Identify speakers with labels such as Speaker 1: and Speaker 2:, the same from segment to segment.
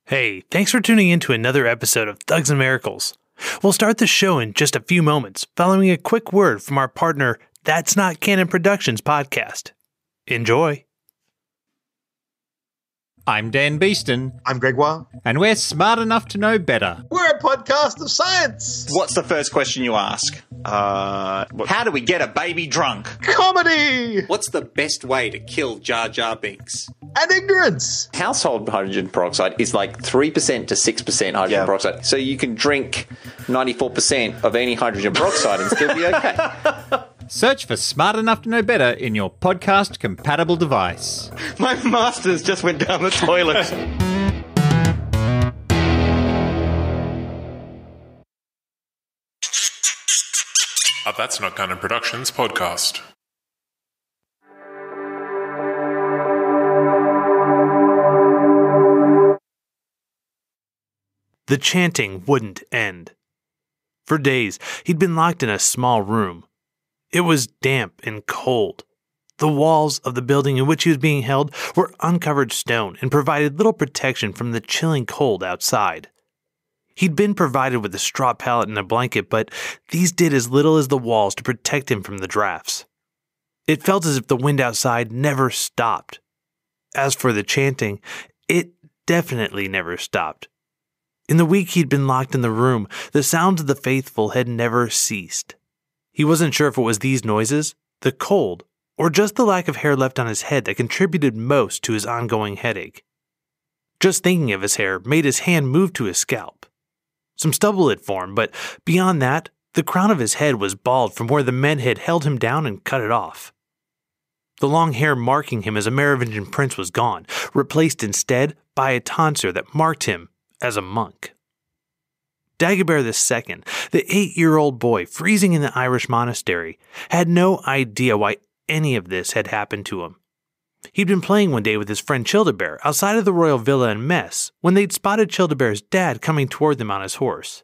Speaker 1: Hey, thanks for tuning in to another episode of Thugs and Miracles. We'll start the show in just a few moments, following a quick word from our partner, That's Not Canon Productions podcast. Enjoy.
Speaker 2: I'm Dan Beeston.
Speaker 3: I'm Grimoald.
Speaker 2: And we're smart enough to know better.
Speaker 3: We're a podcast of science.
Speaker 4: What's the first question you ask? How do we get a baby drunk?
Speaker 3: Comedy.
Speaker 5: What's the best way to kill Jar Jar Binks?
Speaker 3: And ignorance.
Speaker 6: Household hydrogen peroxide is like 3% to 6% hydrogen peroxide. So you can drink 94% of any hydrogen peroxide and still be okay.
Speaker 2: Search for Smart Enough to Know Better in your podcast-compatible device.
Speaker 4: My masters just went down the toilet.
Speaker 7: That's Not Canon Productions podcast.
Speaker 1: The chanting wouldn't end. For days, he'd been locked in a small room. It was damp and cold. The walls of the building in which he was being held were uncovered stone and provided little protection from the chilling cold outside. He'd been provided with a straw pallet and a blanket, but these did as little as the walls to protect him from the drafts. It felt as if the wind outside never stopped. As for the chanting, it definitely never stopped. In the week he'd been locked in the room, the sounds of the faithful had never ceased. He wasn't sure if it was these noises, the cold, or just the lack of hair left on his head that contributed most to his ongoing headache. Just thinking of his hair made his hand move to his scalp. Some stubble had formed, but beyond that, the crown of his head was bald from where the men had held him down and cut it off. The long hair marking him as a Merovingian prince was gone, replaced instead by a tonsure that marked him as a monk. Dagobert II, the 8-year-old boy freezing in the Irish monastery, had no idea why any of this had happened to him. He'd been playing one day with his friend Childebert outside of the royal villa in Metz when they'd spotted Childebert's dad coming toward them on his horse.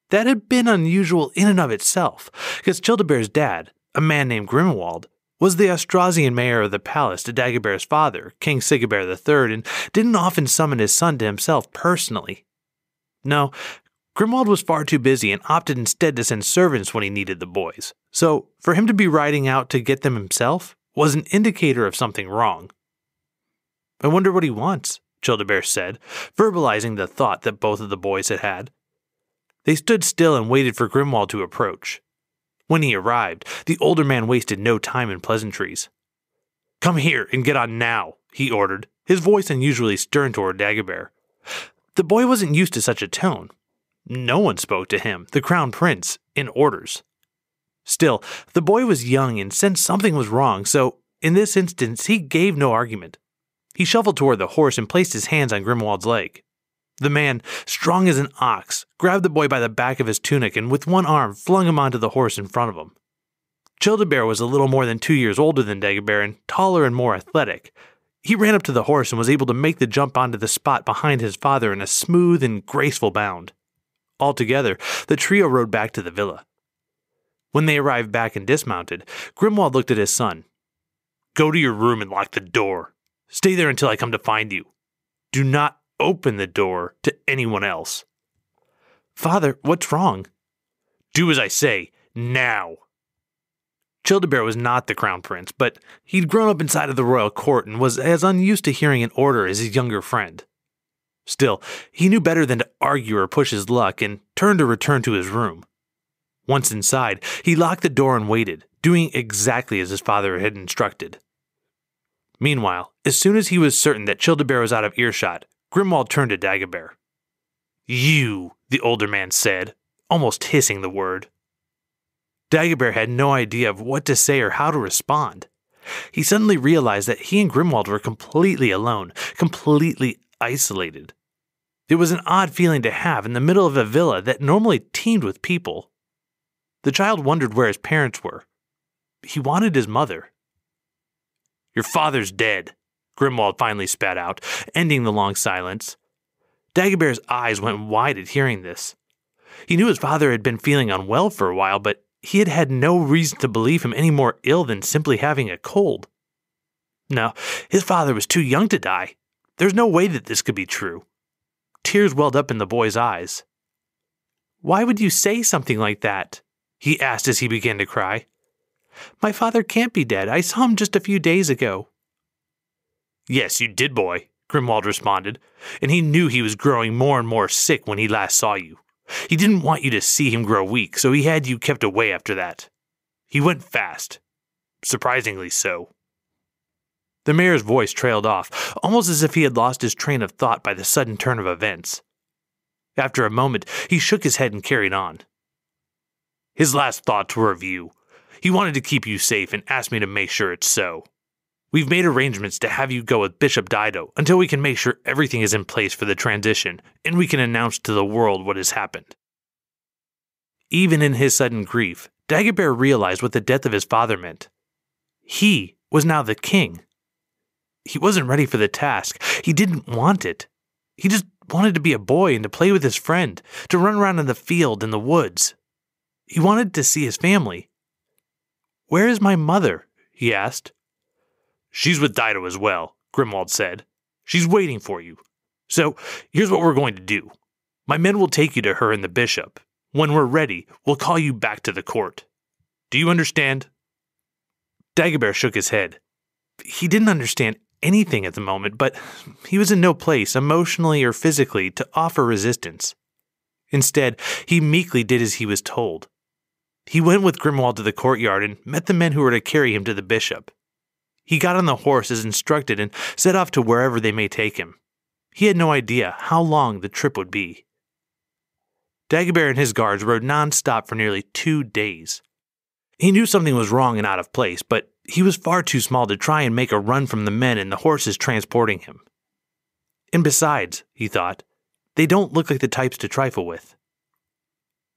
Speaker 1: That had been unusual in and of itself, because Childebert's dad, a man named Grimoald, was the Austrasian mayor of the palace to Dagobert's father, King Sigibert III, and didn't often summon his son to himself personally. No, Grimoald was far too busy and opted instead to send servants when he needed the boys, so for him to be riding out to get them himself was an indicator of something wrong. "I wonder what he wants," Childebert said, verbalizing the thought that both of the boys had had. They stood still and waited for Grimoald to approach. When he arrived, the older man wasted no time in pleasantries. "Come here and get on now," he ordered, his voice unusually stern toward Dagobert. The boy wasn't used to such a tone. No one spoke to him, the crown prince, in orders. Still, the boy was young and sensed something was wrong, so in this instance he gave no argument. He shuffled toward the horse and placed his hands on Grimoald's leg. The man, strong as an ox, grabbed the boy by the back of his tunic and with one arm flung him onto the horse in front of him. Childebert was a little more than 2 years older than Dagobert and taller and more athletic. He ran up to the horse and was able to make the jump onto the spot behind his father in a smooth and graceful bound. Altogether, the trio rode back to the villa. When they arrived back and dismounted, Grimoald looked at his son. "Go to your room and lock the door. Stay there until I come to find you. Do not open the door to anyone else." "Father, what's wrong?" "Do as I say, now." Childebert was not the crown prince, but he'd grown up inside of the royal court and was as unused to hearing an order as his younger friend. Still, he knew better than to argue or push his luck and turned to return to his room. Once inside, he locked the door and waited, doing exactly as his father had instructed. Meanwhile, as soon as he was certain that Childebert was out of earshot, Grimoald turned to Dagobert. "You," the older man said, almost hissing the word. Dagobert had no idea of what to say or how to respond. He suddenly realized that he and Grimoald were completely alone, completely isolated. It was an odd feeling to have in the middle of a villa that normally teemed with people. The child wondered where his parents were. He wanted his mother. "Your father's dead," Grimoald finally spat out, ending the long silence. Dagobert's eyes went wide at hearing this. He knew his father had been feeling unwell for a while, but he had had no reason to believe him any more ill than simply having a cold. No, his father was too young to die. There's no way that this could be true. Tears welled up in the boy's eyes. "Why would you say something like that?" he asked as he began to cry. "My father can't be dead. I saw him just a few days ago." "Yes, you did, boy," Grimoald responded, "and he knew he was growing more and more sick when he last saw you. He didn't want you to see him grow weak, so he had you kept away after that. He went fast. Surprisingly so." The mayor's voice trailed off, almost as if he had lost his train of thought by the sudden turn of events. After a moment, he shook his head and carried on. "His last thoughts were of you. He wanted to keep you safe and asked me to make sure it's so. We've made arrangements to have you go with Bishop Dido until we can make sure everything is in place for the transition and we can announce to the world what has happened." Even in his sudden grief, Dagobert realized what the death of his father meant. He was now the king. He wasn't ready for the task. He didn't want it. He just wanted to be a boy and to play with his friend, to run around in the field and the woods. He wanted to see his family. "Where is my mother?" he asked. "She's with Dido as well," Grimoald said. "She's waiting for you. So, here's what we're going to do. My men will take you to her and the bishop. When we're ready, we'll call you back to the court. Do you understand?" Dagobert shook his head. He didn't understand anything at the moment, but he was in no place, emotionally or physically, to offer resistance. Instead, he meekly did as he was told. He went with Grimoald to the courtyard and met the men who were to carry him to the bishop. He got on the horse as instructed and set off to wherever they may take him. He had no idea how long the trip would be. Dagobert and his guards rode non-stop for nearly 2 days. He knew something was wrong and out of place, but he was far too small to try and make a run from the men and the horses transporting him. And besides, he thought, they don't look like the types to trifle with.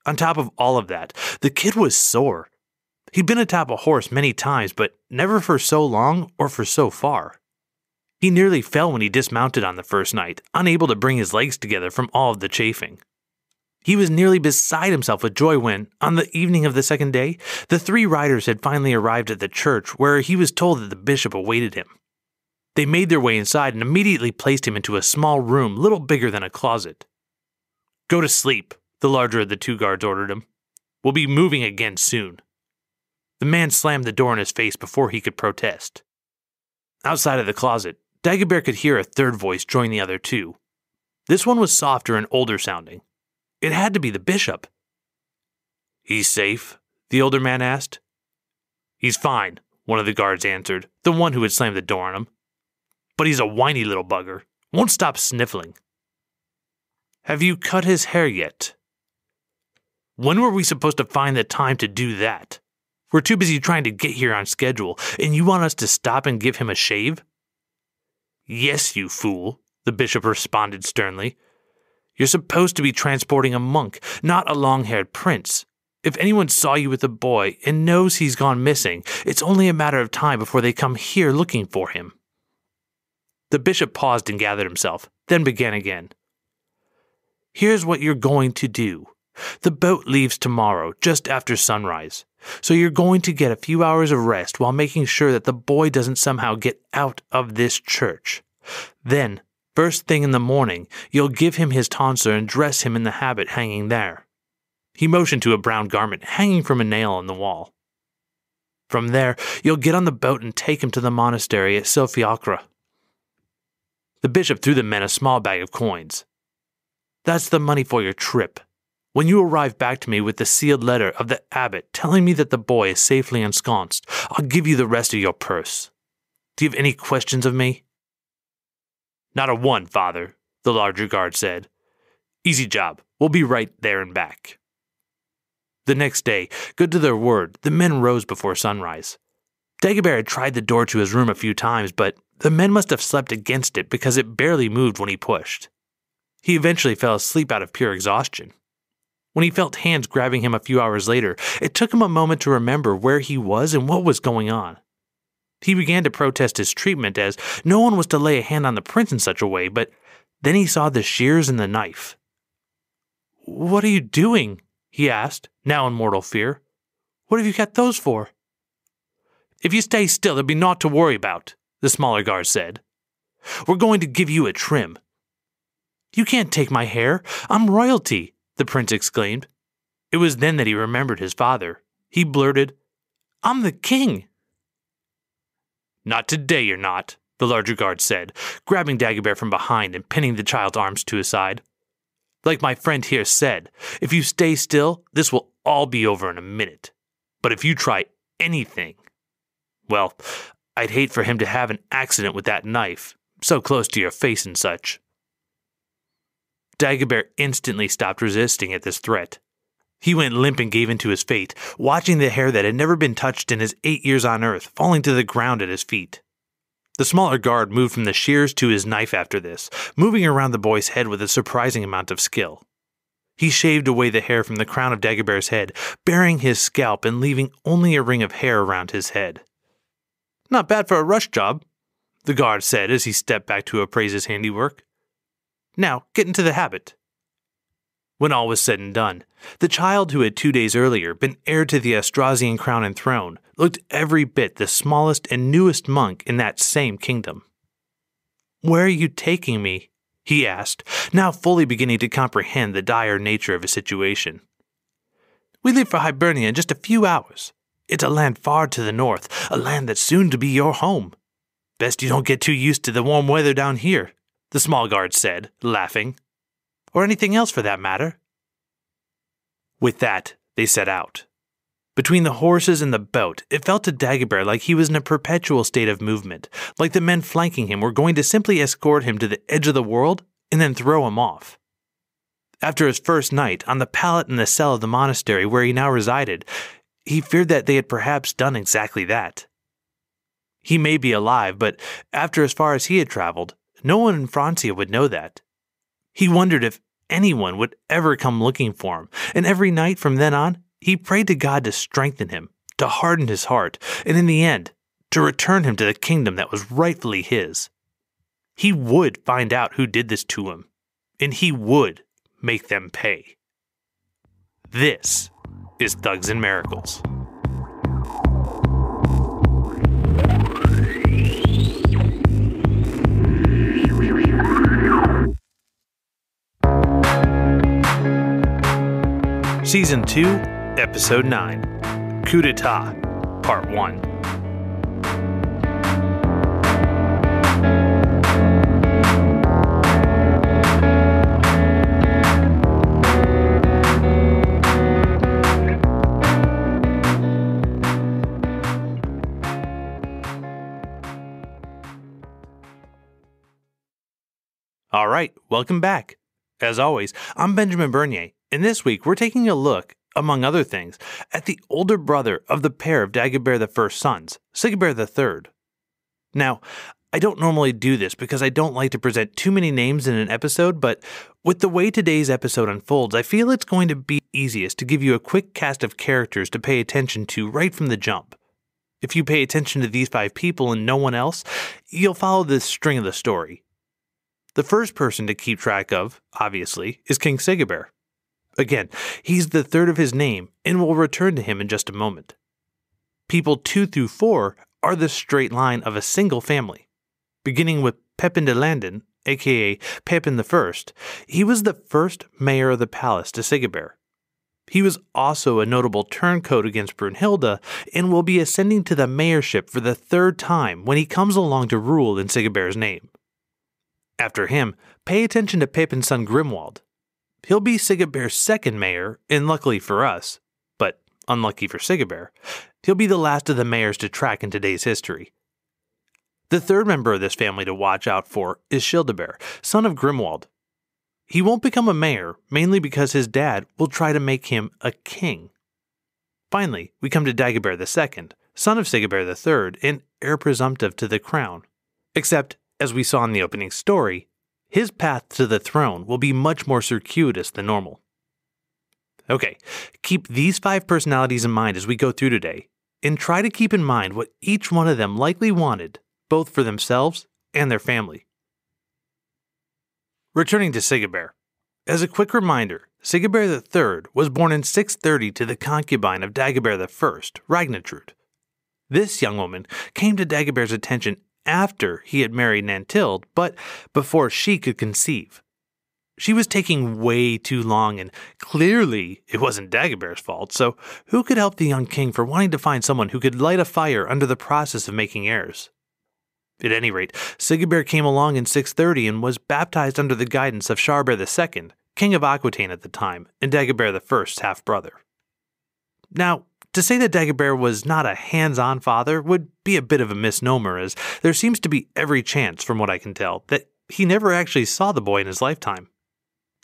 Speaker 1: On top of all of that, the kid was sore. He'd been atop a horse many times, but never for so long or for so far. He nearly fell when he dismounted on the first night, unable to bring his legs together from all of the chafing. He was nearly beside himself with joy when, on the evening of the second day, the 3 riders had finally arrived at the church where he was told that the bishop awaited him. They made their way inside and immediately placed him into a small room little bigger than a closet. "Go to sleep," the larger of the 2 guards ordered him. "We'll be moving again soon." The man slammed the door in his face before he could protest. Outside of the closet, Dagobert could hear a third voice join the other 2. This one was softer and older sounding. It had to be the bishop. "He's safe?" the older man asked. "He's fine," one of the guards answered, the one who had slammed the door on him. "But he's a whiny little bugger. Won't stop sniffling." "Have you cut his hair yet?" "When were we supposed to find the time to do that? We're too busy trying to get here on schedule, and you want us to stop and give him a shave?" "Yes, you fool," the bishop responded sternly. "You're supposed to be transporting a monk, not a long-haired prince. If anyone saw you with a boy and knows he's gone missing, it's only a matter of time before they come here looking for him." The bishop paused and gathered himself, then began again. "Here's what you're going to do. The boat leaves tomorrow, just after sunrise. So you're going to get a few hours of rest while making sure that the boy doesn't somehow get out of this church. Then, first thing in the morning, you'll give him his tonsure and dress him in the habit hanging there." He motioned to a brown garment hanging from a nail on the wall. "From there, you'll get on the boat and take him to the monastery at Silfiacre." The bishop threw the men a small bag of coins. "That's the money for your trip. When you arrive back to me with the sealed letter of the abbot telling me that the boy is safely ensconced, I'll give you the rest of your purse. Do you have any questions of me?" "Not a one, Father," the larger guard said. "Easy job. We'll be right there and back." The next day, good to their word, the men rose before sunrise. Dagobert had tried the door to his room a few times, but the men must have slept against it because it barely moved when he pushed. He eventually fell asleep out of pure exhaustion. When he felt hands grabbing him a few hours later, it took him a moment to remember where he was and what was going on. He began to protest his treatment as no one was to lay a hand on the prince in such a way, but then he saw the shears and the knife. "What are you doing?" he asked, now in mortal fear. "What have you got those for?" "If you stay still, there'll be naught to worry about," the smaller guard said. "We're going to give you a trim." You can't take my hair. I'm royalty, the prince exclaimed. It was then that he remembered his father. He blurted, I'm the king. Not today, you're not, the larger guard said, grabbing Dagobert from behind and pinning the child's arms to his side. Like my friend here said, if you stay still, this will all be over in a minute. But if you try anything, well, I'd hate for him to have an accident with that knife, so close to your face and such. Dagobert instantly stopped resisting at this threat. He went limp and gave in to his fate, watching the hair that had never been touched in his 8 years on Earth falling to the ground at his feet. The smaller guard moved from the shears to his knife after this, moving around the boy's head with a surprising amount of skill. He shaved away the hair from the crown of Dagobert's head, burying his scalp and leaving only a ring of hair around his head. Not bad for a rush job, the guard said as he stepped back to appraise his handiwork. Now, get into the habit. When all was said and done, the child who had 2 days earlier been heir to the Austrasian crown and throne looked every bit the smallest and newest monk in that same kingdom. Where are you taking me? He asked, now fully beginning to comprehend the dire nature of his situation. We leave for Hibernia in just a few hours. It's a land far to the north, a land that's soon to be your home. Best you don't get too used to the warm weather down here, the small guard said, laughing. Or anything else for that matter. With that, they set out. Between the horses and the boat, it felt to Dagobert like he was in a perpetual state of movement, like the men flanking him were going to simply escort him to the edge of the world and then throw him off. After his first night on the pallet in the cell of the monastery where he now resided, he feared that they had perhaps done exactly that. He may be alive, but after as far as he had traveled, no one in Francia would know that. He wondered if anyone would ever come looking for him, and every night from then on, he prayed to God to strengthen him, to harden his heart, and in the end, to return him to the kingdom that was rightfully his. He would find out who did this to him, and he would make them pay. This is Thugs and Miracles. Season 2, Episode 9, Coup d'etat, Part 1. All right, welcome back. As always, I'm Benjamin Bernier, and this week we're taking a look, among other things, at the older brother of the pair of Dagobert I sons, Sigibert III. Now, I don't normally do this because I don't like to present too many names in an episode, but with the way today's episode unfolds, I feel it's going to be easiest to give you a quick cast of characters to pay attention to right from the jump. If you pay attention to these 5 people and no one else, you'll follow the string of the story. The first person to keep track of, obviously, is King Sigibert. Again, he's the third of his name, and we'll return to him in just a moment. People 2 through 4 are the straight line of a single family. Beginning with Pépin de Landen, a.k.a. Pépin the First, he was the first mayor of the palace to Sigibert. He was also a notable turncoat against Brunhilda, and will be ascending to the mayorship for the 3rd time when he comes along to rule in Sigibert's name. After him, pay attention to Pépin's son Grimoald. He'll be Sigibert's 2nd mayor, and luckily for us, but unlucky for Sigibert, he'll be the last of the mayors to track in today's history. The 3rd member of this family to watch out for is Childebert, son of Grimoald. He won't become a mayor, mainly because his dad will try to make him a king. Finally, we come to Dagobert II, son of Sigibert III, and heir presumptive to the crown. Except, as we saw in the opening story, his path to the throne will be much more circuitous than normal. Okay, keep these 5 personalities in mind as we go through today, and try to keep in mind what each one of them likely wanted, both for themselves and their family. Returning to Sigibert. As a quick reminder, Sigibert III was born in 630 to the concubine of Dagobert I, Ragnarud. This young woman came to Dagobert's attention after he had married Nantilde, but before she could conceive. She was taking way too long, and clearly it wasn't Dagobert's fault, so who could help the young king for wanting to find someone who could light a fire under the process of making heirs? At any rate, Sigibert came along in 630 and was baptized under the guidance of Childebert II, king of Aquitaine at the time, and Dagobert I's half-brother. Now, to say that Dagobert was not a hands-on father would be a bit of a misnomer, as there seems to be every chance, from what I can tell, that he never actually saw the boy in his lifetime.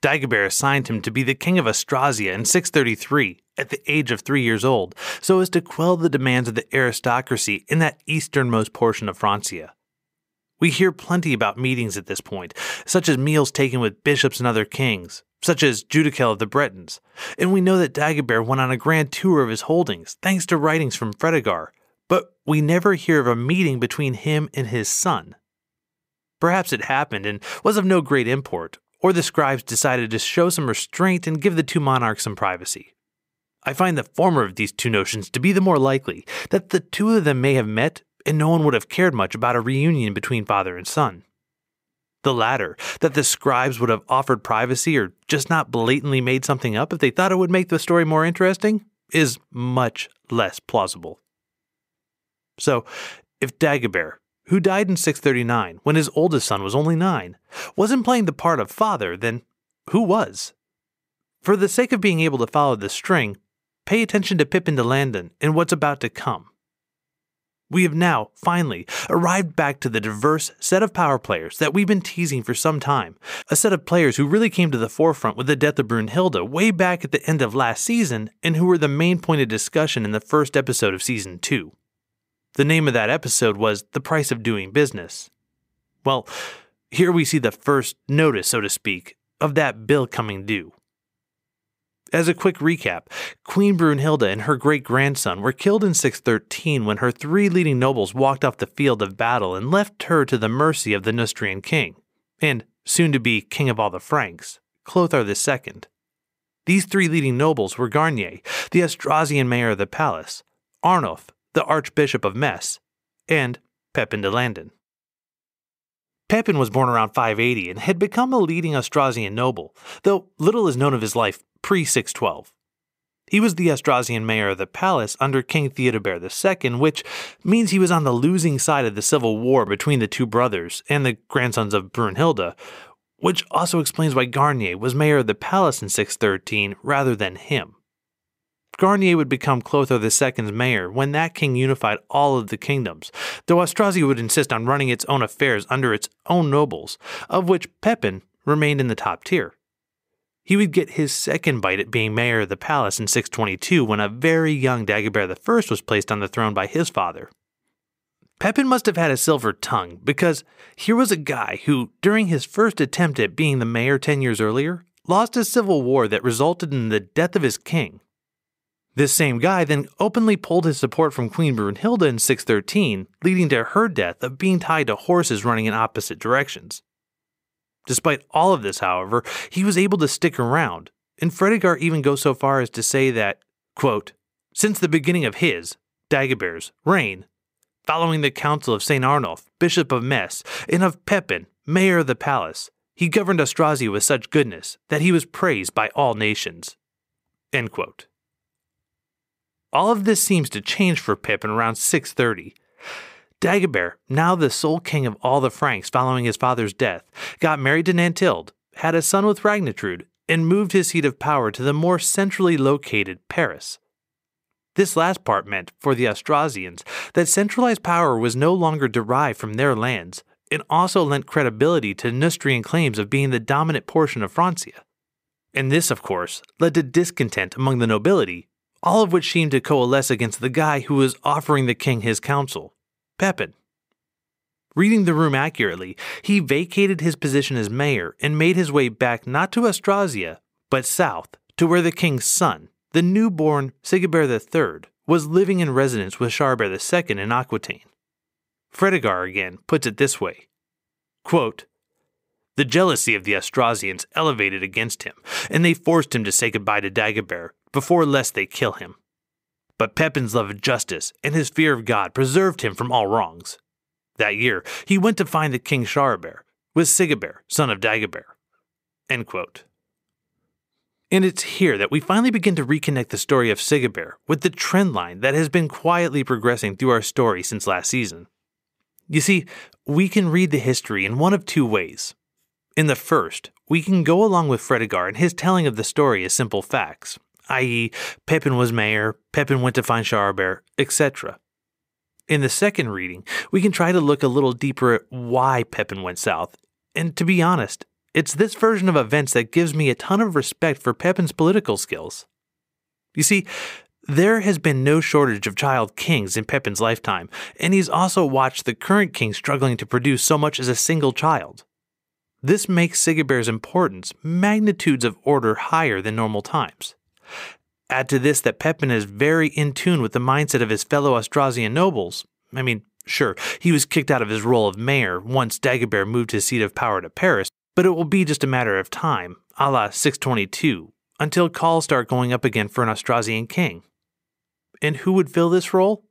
Speaker 1: Dagobert assigned him to be the king of Austrasia in 633 at the age of 3 years old, so as to quell the demands of the aristocracy in that easternmost portion of Francia. We hear plenty about meetings at this point, such as meals taken with bishops and other kings, such as Judicael of the Bretons, and we know that Dagobert went on a grand tour of his holdings thanks to writings from Fredegar, but we never hear of a meeting between him and his son. Perhaps it happened and was of no great import, or the scribes decided to show some restraint and give the two monarchs some privacy. I find the former of these two notions to be the more likely, that the two of them may have met and no one would have cared much about a reunion between father and son. The latter, that the scribes would have offered privacy or just not blatantly made something up if they thought it would make the story more interesting, is much less plausible. So, if Dagobert, who died in 639 when his oldest son was only 9, wasn't playing the part of father, then who was? For the sake of being able to follow the string, pay attention to Pépin de Landen and what's about to come. We have now, finally, arrived back to the diverse set of power players that we've been teasing for some time, a set of players who really came to the forefront with the death of Brunhilda way back at the end of last season and who were the main point of discussion in the first episode of Season 2. The name of that episode was The Price of Doing Business. Well, here we see the first notice, so to speak, of that bill coming due. As a quick recap, Queen Brunhilda and her great-grandson were killed in 613 when her 3 leading nobles walked off the field of battle and left her to the mercy of the Neustrian king, and soon-to-be king of all the Franks, Clothar II. These 3 leading nobles were Garnier, the Austrasian mayor of the palace, Arnulf, the Archbishop of Metz, and Pépin de Landen. Pépin was born around 580 and had become a leading Austrasian noble, though little is known of his life pre-612. He was the Austrasian mayor of the palace under King Childebert II, which means he was on the losing side of the civil war between the 2 brothers and the grandsons of Brunhilda, which also explains why Garnier was mayor of the palace in 613 rather than him. Garnier would become Clothar II's mayor when that king unified all of the kingdoms, though Austrasia would insist on running its own affairs under its own nobles, of which Pépin remained in the top tier. He would get his second bite at being mayor of the palace in 622 when a very young Dagobert I was placed on the throne by his father. Pépin must have had a silver tongue, because here was a guy who, during his first attempt at being the mayor 10 years earlier, lost a civil war that resulted in the death of his king. This same guy then openly pulled his support from Queen Brunhilda in 613, leading to her death of being tied to horses running in opposite directions. Despite all of this, however, he was able to stick around, and Fredegar even goes so far as to say that, quote, since the beginning of his, Dagobert's, reign, following the counsel of St. Arnulf, Bishop of Metz, and of Pépin, mayor of the palace, he governed Austrasia with such goodness that he was praised by all nations. End quote. All of this seems to change for Pépin around 630. Dagobert, now the sole king of all the Franks following his father's death, got married to Nantilde, had a son with Ragnitrude, and moved his seat of power to the more centrally located Paris. This last part meant, for the Austrasians, that centralized power was no longer derived from their lands, and also lent credibility to Neustrian claims of being the dominant portion of Francia. And this, of course, led to discontent among the nobility, all of which seemed to coalesce against the guy who was offering the king his counsel, Pépin. Reading the room accurately, he vacated his position as mayor and made his way back not to Austrasia, but south, to where the king's son, the newborn Sigibert III, was living in residence with Childebert II in Aquitaine. Fredegar again puts it this way, quote, the jealousy of the Austrasians elevated against him, and they forced him to say goodbye to Dagobert, before lest they kill him. But Pépin's love of justice and his fear of God preserved him from all wrongs. That year, he went to find the king Childebert, with Sigibert, son of Dagobert. End quote. And it's here that we finally begin to reconnect the story of Sigibert with the trend line that has been quietly progressing through our story since last season. You see, we can read the history in one of two ways. In the first, we can go along with Fredegar and his telling of the story as simple facts, i.e., Pépin was mayor, Pépin went to find Childebert, etc. In the second reading, we can try to look a little deeper at why Pépin went south, and to be honest, it's this version of events that gives me a ton of respect for Pépin's political skills. You see, there has been no shortage of child kings in Pépin's lifetime, and he's also watched the current king struggling to produce so much as a single child. This makes Sigibert's importance magnitudes of order higher than normal times. Add to this that Pépin is very in tune with the mindset of his fellow Austrasian nobles. I mean, sure, he was kicked out of his role of mayor once Dagobert moved his seat of power to Paris, but it will be just a matter of time, a la 622, until calls start going up again for an Austrasian king. And who would fill this role?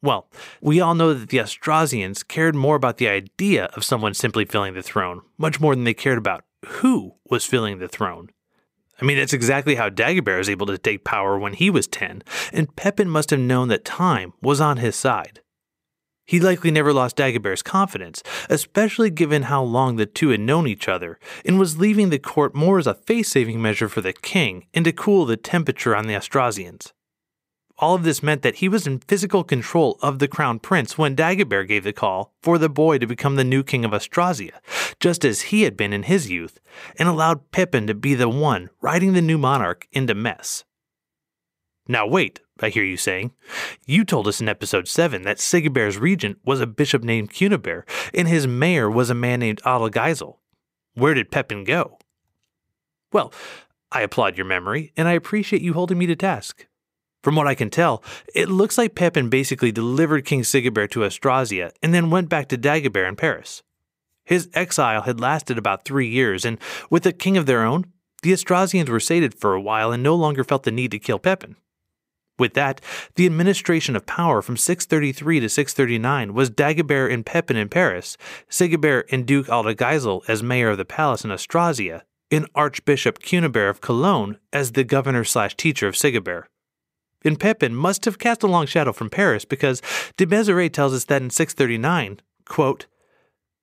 Speaker 1: Well, we all know that the Austrasians cared more about the idea of someone simply filling the throne, much more than they cared about who was filling the throne. I mean, that's exactly how Dagobert was able to take power when he was 10, and Pépin must have known that time was on his side. He likely never lost Dagobert's confidence, especially given how long the two had known each other, and was leaving the court more as a face-saving measure for the king and to cool the temperature on the Austrasians. All of this meant that he was in physical control of the crown prince when Dagobert gave the call for the boy to become the new king of Austrasia, just as he had been in his youth, and allowed Pépin to be the one riding the new monarch into mess. Now wait, I hear you saying. You told us in episode 7 that Sigibert's regent was a bishop named Childebert, and his mayor was a man named a.k.a. Where did Pépin go? Well, I applaud your memory, and I appreciate you holding me to task. From what I can tell, it looks like Pépin basically delivered King Sigibert to Austrasia and then went back to Dagobert in Paris. His exile had lasted about 3 years, and with a king of their own, the Austrasians were sated for a while and no longer felt the need to kill Pépin. With that, the administration of power from 633 to 639 was Dagobert and Pépin in Paris, Sigibert and Duke a.k.a. as mayor of the palace in Austrasia, and Archbishop Childebert of Cologne as the governor/teacher of Sigibert. And Pépin must have cast a long shadow from Paris because de Maiseret tells us that in 639, quote,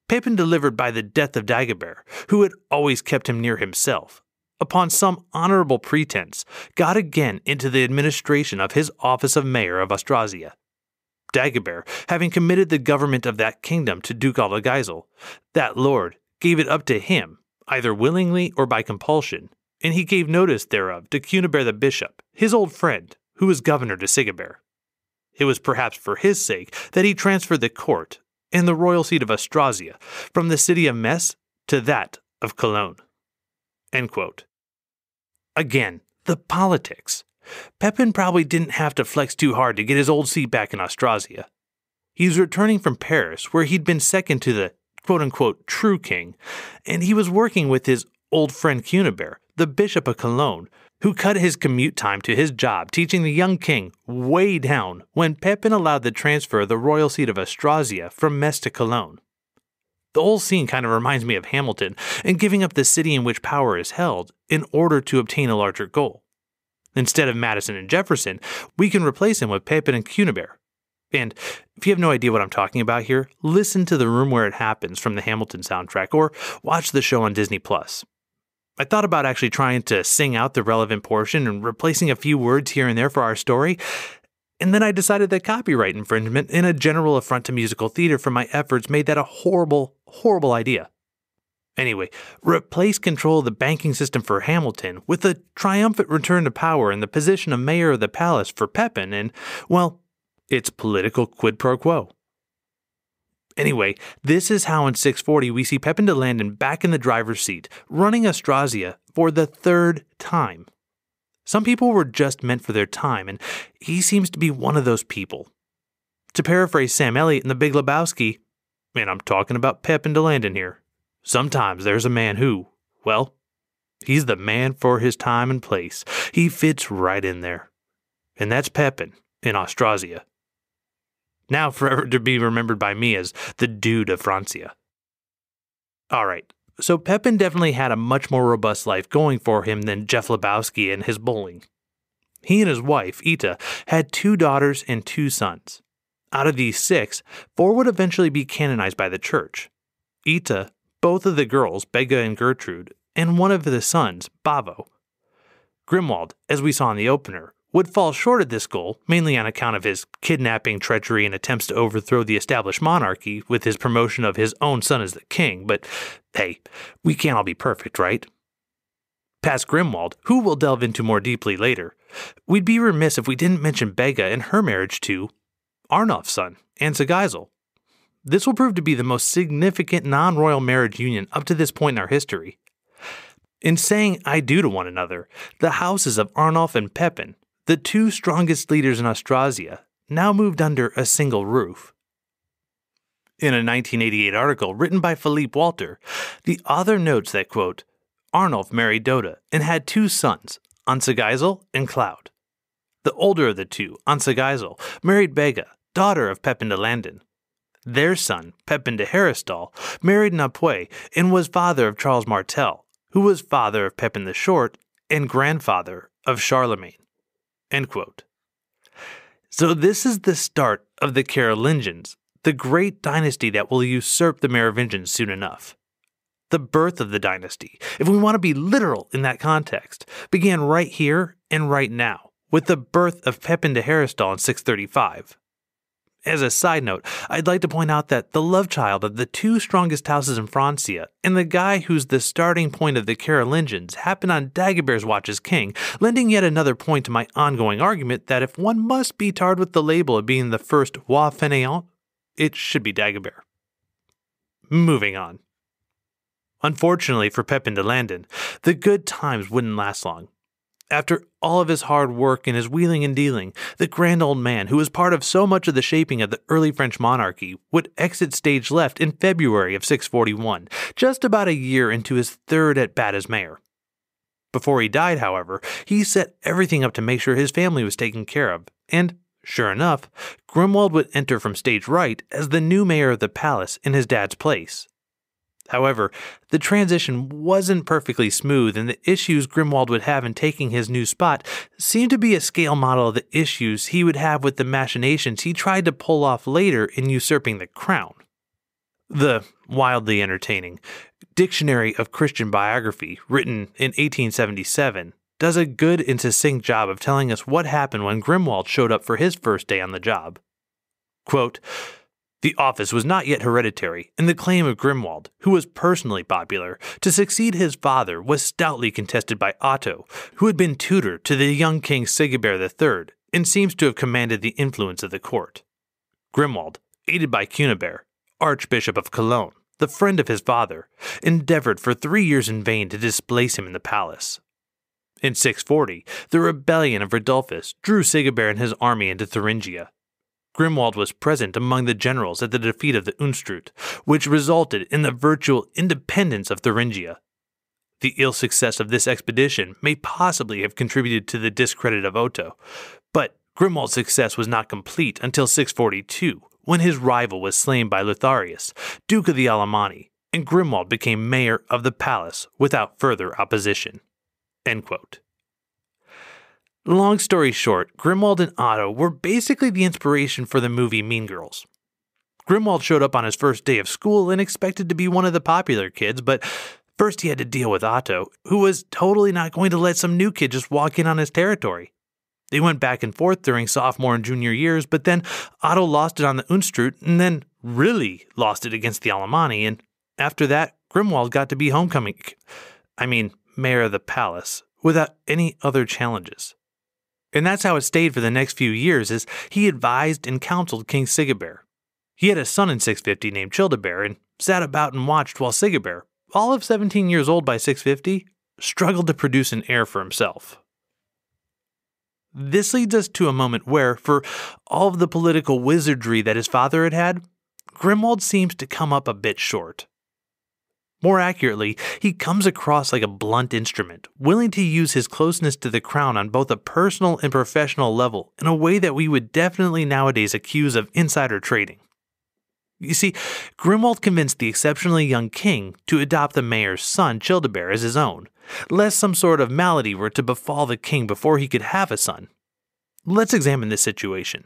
Speaker 1: Pépin delivered by the death of Dagobert, who had always kept him near himself, upon some honorable pretense, got again into the administration of his office of mayor of Austrasia. Dagobert, having committed the government of that kingdom to Duke a.k.a., that lord gave it up to him, either willingly or by compulsion, and he gave notice thereof to Childebert the bishop, his old friend, who was governor to Sigibert. It was perhaps for his sake that he transferred the court and the royal seat of Austrasia from the city of Metz to that of Cologne. End quote. Again, the politics. Pépin probably didn't have to flex too hard to get his old seat back in Austrasia. He was returning from Paris, where he'd been second to the quote-unquote true king, and he was working with his old friend Childebert, the bishop of Cologne, who cut his commute time to his job teaching the young king way down when Pépin allowed the transfer of the royal seat of Austrasia from Metz to Cologne. The whole scene kind of reminds me of Hamilton and giving up the city in which power is held in order to obtain a larger goal. Instead of Madison and Jefferson, we can replace him with Pépin and Childebert. And if you have no idea what I'm talking about here, listen to The Room Where It Happens from the Hamilton soundtrack or watch the show on Disney+. I thought about actually trying to sing out the relevant portion and replacing a few words here and there for our story, and then I decided that copyright infringement and a general affront to musical theater for my efforts made that a horrible, horrible idea. Anyway, replace control of the banking system for Hamilton with a triumphant return to power in the position of mayor of the palace for Pépin, and, well, it's political quid pro quo. Anyway, this is how in 640 we see Pépin de Landen back in the driver's seat, running Austrasia for the 3rd time. Some people were just meant for their time, and he seems to be one of those people. To paraphrase Sam Elliott in The Big Lebowski, and I'm talking about Pépin de Landen here, sometimes there's a man who, well, he's the man for his time and place. He fits right in there. And that's Pépin in Austrasia. Now forever to be remembered by me as the Dude of Francia. Alright, so Pépin definitely had a much more robust life going for him than Jeff Lebowski and his bowling. He and his wife, Ita, had 2 daughters and 2 sons. Out of these 6, 4 would eventually be canonized by the church. Ita, both of the girls, Bega and Gertrude, and one of the sons, Bavo. Grimoald, as we saw in the opener, would fall short of this goal, mainly on account of his kidnapping, treachery, and attempts to overthrow the established monarchy with his promotion of his own son as the king, but hey, we can't all be perfect, right? Past Grimoald, who we'll delve into more deeply later, we'd be remiss if we didn't mention Bega and her marriage to Arnulf's son, Ansigisel. This will prove to be the most significant non-royal marriage union up to this point in our history. In saying I do to one another, the houses of Arnulf and Pépin, the 2 strongest leaders in Austrasia, now moved under a single roof. In a 1988 article written by Philippe Walter, the author notes that, quote, Arnulf married Doda and had 2 sons, Ansigisel and Cloud. The older of the 2, Ansigisel, married Bega, daughter of Pépin de Landen. Their son, Pépin de Herstal, married Napoe and was father of Charles Martel, who was father of Pépin the Short and grandfather of Charlemagne. End quote. So this is the start of the Carolingians, the great dynasty that will usurp the Merovingians soon enough. The birth of the dynasty, if we want to be literal in that context, began right here and right now, with the birth of Pépin de Herstal in 635. As a side note, I'd like to point out that the love child of the 2 strongest houses in Francia and the guy who's the starting point of the Carolingians happened on Dagobert's watch as king, lending yet another point to my ongoing argument that if one must be tarred with the label of being the first roi fainéant, it should be Dagobert. Moving on. Unfortunately for Pépin de Landen, the good times wouldn't last long. After all of his hard work and his wheeling and dealing, the grand old man, who was part of so much of the shaping of the early French monarchy, would exit stage left in February of 641, just about a year into his 3rd at bat as mayor. Before he died, however, he set everything up to make sure his family was taken care of, and, sure enough, Grimoald would enter from stage right as the new mayor of the palace in his dad's place. However, the transition wasn't perfectly smooth, and the issues Grimoald would have in taking his new spot seemed to be a scale model of the issues he would have with the machinations he tried to pull off later in usurping the crown. The wildly entertaining Dictionary of Christian Biography, written in 1877, does a good and succinct job of telling us what happened when Grimoald showed up for his first day on the job. Quote, the office was not yet hereditary, and the claim of Grimoald, who was personally popular, to succeed his father was stoutly contested by Otto, who had been tutor to the young King Sigibert III, and seems to have commanded the influence of the court. Grimoald, aided by Childebert, Archbishop of Cologne, the friend of his father, endeavored for 3 years in vain to displace him in the palace. In 640, the rebellion of Rodolphus drew Sigibert and his army into Thuringia. Grimoald was present among the generals at the defeat of the Unstrut, which resulted in the virtual independence of Thuringia. The ill success of this expedition may possibly have contributed to the discredit of Otto, but Grimoald's success was not complete until 642, when his rival was slain by Lotharius, Duke of the Alemanni, and Grimoald became mayor of the palace without further opposition. End quote. Long story short, Grimoald and Otto were basically the inspiration for the movie Mean Girls. Grimoald showed up on his first day of school and expected to be one of the popular kids, but first he had to deal with Otto, who was totally not going to let some new kid just walk in on his territory. They went back and forth during sophomore and junior years, but then Otto lost it on the Unstrut and then really lost it against the Alemanni, and after that, Grimoald got to be mayor of the palace, without any other challenges. And that's how it stayed for the next few years, as he advised and counseled King Sigibert. He had a son in 650 named Childebert, and sat about and watched while Sigibert, all of 17 years old by 650, struggled to produce an heir for himself. This leads us to a moment where, for all of the political wizardry that his father had, Grimoald seems to come up a bit short. More accurately, he comes across like a blunt instrument, willing to use his closeness to the crown on both a personal and professional level in a way that we would definitely nowadays accuse of insider trading. You see, Grimoald convinced the exceptionally young king to adopt the mayor's son, Childebert, as his own, lest some sort of malady were to befall the king before he could have a son. Let's examine this situation.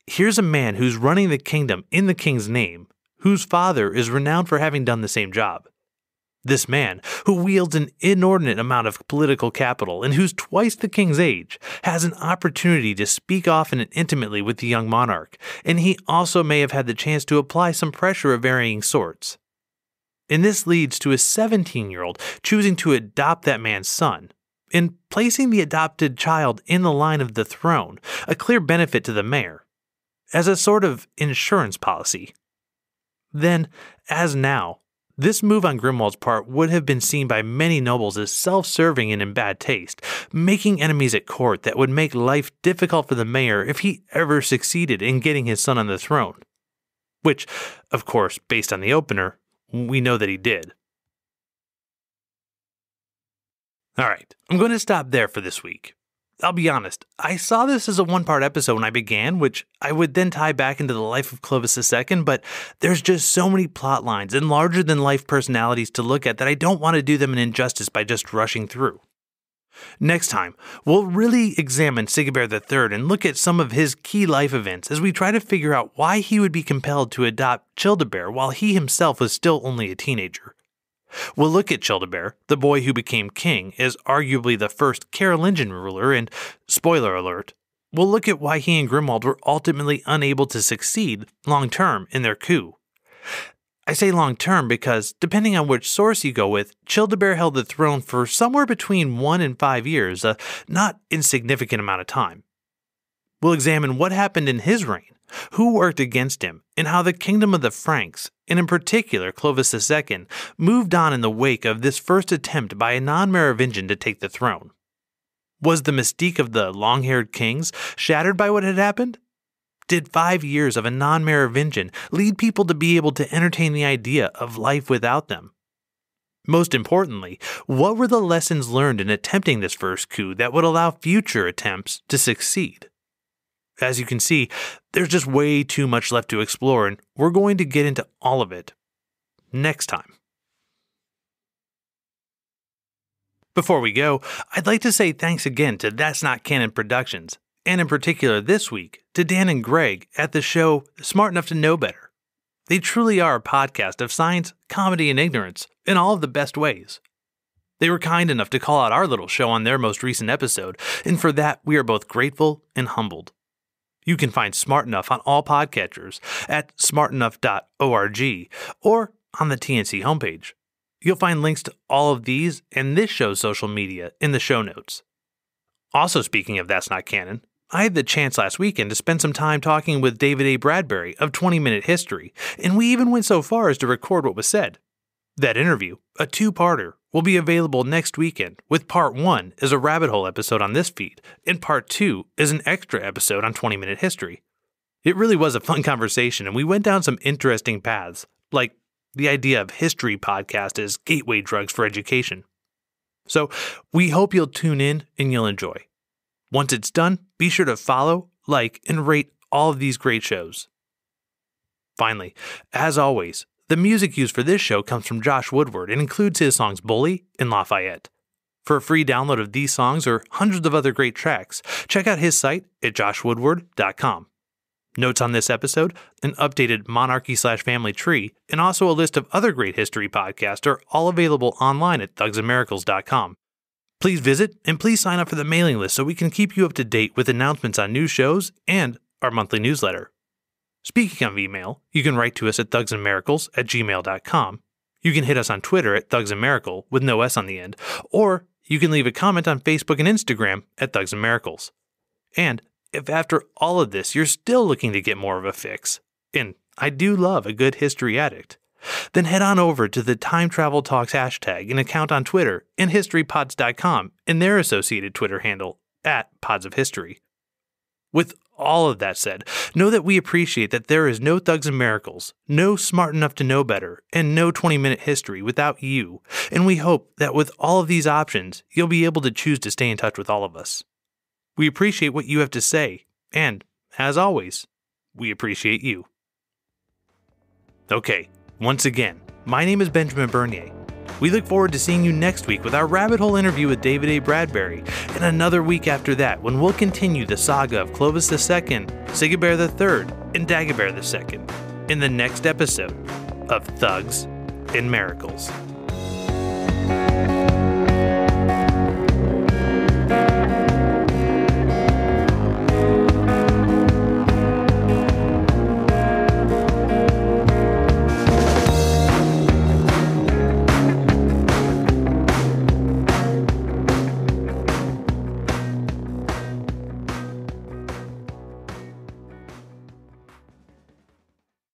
Speaker 1: Here's a man who's running the kingdom in the king's name, whose father is renowned for having done the same job. This man, who wields an inordinate amount of political capital and who's twice the king's age, has an opportunity to speak often and intimately with the young monarch, and he also may have had the chance to apply some pressure of varying sorts. And this leads to a 17-year-old choosing to adopt that man's son, and placing the adopted child in the line of the throne, a clear benefit to the mayor, as a sort of insurance policy. Then, as now, this move on Grimoald's part would have been seen by many nobles as self-serving and in bad taste, making enemies at court that would make life difficult for the mayor if he ever succeeded in getting his son on the throne. Which, of course, based on the opener, we know that he did. Alright, I'm going to stop there for this week. I'll be honest, I saw this as a one-part episode when I began, which I would then tie back into the life of Clovis II, but there's just so many plot lines and larger-than-life personalities to look at that I don't want to do them an injustice by just rushing through. Next time, we'll really examine Sigibert III and look at some of his key life events as we try to figure out why he would be compelled to adopt Childebert while he himself was still only a teenager. We'll look at Childebert, the boy who became king, as arguably the first Carolingian ruler, and, spoiler alert, we'll look at why he and Grimoald were ultimately unable to succeed long-term in their coup. I say long-term because, depending on which source you go with, Childebert held the throne for somewhere between 1 and 5 years, a not insignificant amount of time. We'll examine what happened in his reign, who worked against him, and how the kingdom of the Franks, and in particular Clovis II, moved on in the wake of this first attempt by a non-Merovingian to take the throne. Was the mystique of the long-haired kings shattered by what had happened? Did 5 years of a non-Merovingian lead people to be able to entertain the idea of life without them? Most importantly, what were the lessons learned in attempting this first coup that would allow future attempts to succeed? As you can see, there's just way too much left to explore, and we're going to get into all of it next time. Before we go, I'd like to say thanks again to That's Not Canon Productions, and in particular this week to Dan and Greg at the show Smart Enough to Know Better. They truly are a podcast of science, comedy, and ignorance in all of the best ways. They were kind enough to call out our little show on their most recent episode, and for that we are both grateful and humbled. You can find Smart Enough on all podcatchers at smartenough.org or on the TNC homepage. You'll find links to all of these and this show's social media in the show notes. Also, speaking of That's Not Canon, I had the chance last weekend to spend some time talking with David A. Bradbury of 20 Minute History, and we even went so far as to record what was said. That interview, a two-parter, will be available next weekend, with Part 1 as a rabbit hole episode on this feed, and Part 2 is an extra episode on 20 Minute History. It really was a fun conversation, and we went down some interesting paths, like the idea of history podcast as gateway drugs for education. So, we hope you'll tune in and you'll enjoy. Once it's done, be sure to follow, like, and rate all of these great shows. Finally, as always, the music used for this show comes from Josh Woodward and includes his songs Bully and Lafayette. For a free download of these songs or hundreds of other great tracks, check out his site at joshwoodward.com. Notes on this episode, an updated monarchy/family tree, and also a list of other great history podcasts are all available online at thugsandmiracles.com. Please visit and please sign up for the mailing list so we can keep you up to date with announcements on new shows and our monthly newsletter. Speaking of email, you can write to us at thugsandmiracles@gmail.com. You can hit us on Twitter at thugsandmiracle with no S on the end, or you can leave a comment on Facebook and Instagram at thugsandmiracles. And if after all of this you're still looking to get more of a fix, and I do love a good history addict, then head on over to the Time Travel Talks hashtag and account on Twitter and historypods.com and their associated Twitter handle at Pods of History. With all of that said, know that we appreciate that there is no Thugs and Miracles, no Smart Enough to Know Better, and no 20-Minute History without you, and we hope that with all of these options, you'll be able to choose to stay in touch with all of us. We appreciate what you have to say, and, as always, we appreciate you. Okay, once again, my name is Benjamin Bernier. We look forward to seeing you next week with our rabbit hole interview with David A. Bradbury, and another week after that when we'll continue the saga of Clovis II, Sigibert III, and Dagobert II in the next episode of Thugs and Miracles.